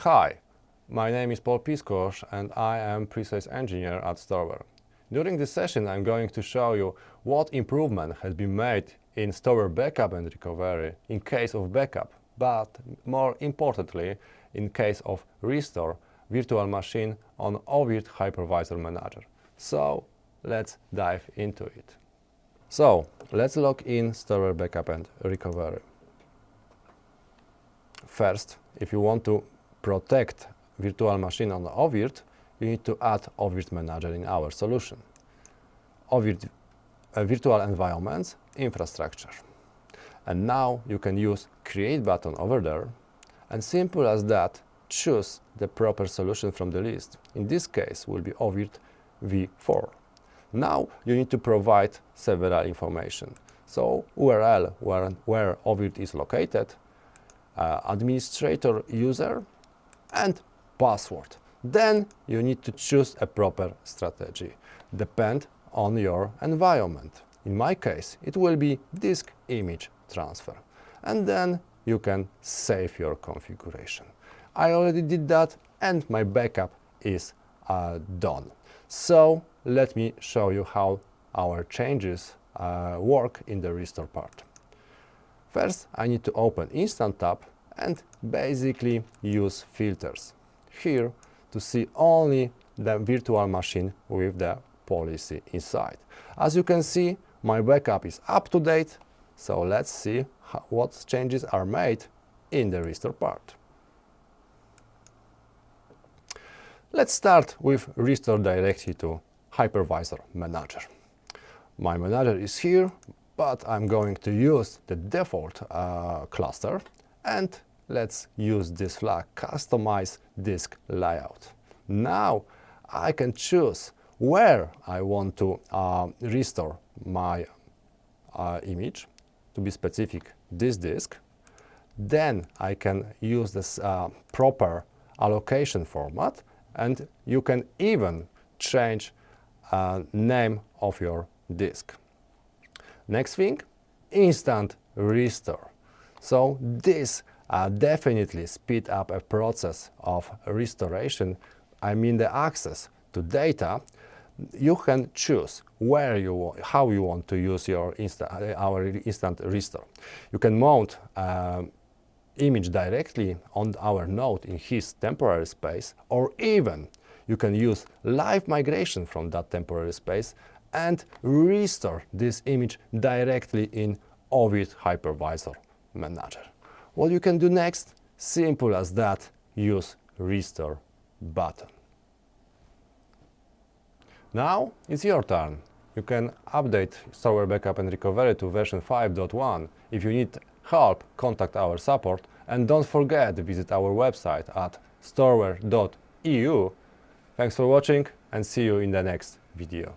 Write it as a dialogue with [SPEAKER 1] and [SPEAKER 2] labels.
[SPEAKER 1] Hi, my name is Paul Piskosz and I am pre-sales engineer at Storware. During this session I'm going to show you what improvement has been made in Storware Backup and Recovery in case of backup, but more importantly in case of restore virtual machine on oVirt Hypervisor Manager. So let's dive into it. So let's log in Storware Backup and Recovery. First, if you want to protect virtual machine on oVirt, you need to add oVirt Manager in our solution. oVirt virtual environments, infrastructure. And now you can use create button over there and simple as that, choose the proper solution from the list. In this case will be oVirt v4. Now you need to provide several information. So URL where oVirt is located, administrator user and password. Then you need to choose a proper strategy. Depend on your environment. In my case, it will be disk image transfer. And then you can save your configuration. I already did that and my backup is done. So let me show you how our changes work in the restore part. First, I need to open Instant tab and basically use filters here to see only the virtual machine with the policy inside. As you can see, my backup is up to date, so let's see what changes are made in the restore part. Let's start with restore directly to Hypervisor Manager. My manager is here, but I'm going to use the default cluster, and let's use this flag, customize disk layout. Now I can choose where I want to restore my image, to be specific, this disk. Then I can use this proper allocation format, and you can even change name of your disk. Next thing, instant restore. So this definitely speed up a process of restoration. I mean the access to data. You can choose where how you want to use your our instant restore. You can mount image directly on our node in his temporary space, or even you can use live migration from that temporary space and restore this image directly in oVirt Hypervisor Manager. What you can do next? Simple as that, use restore button. Now it's your turn. You can update Storware Backup and Recovery to version 5.1. If you need help, contact our support, and don't forget to visit our website at storware.eu. Thanks for watching and see you in the next video.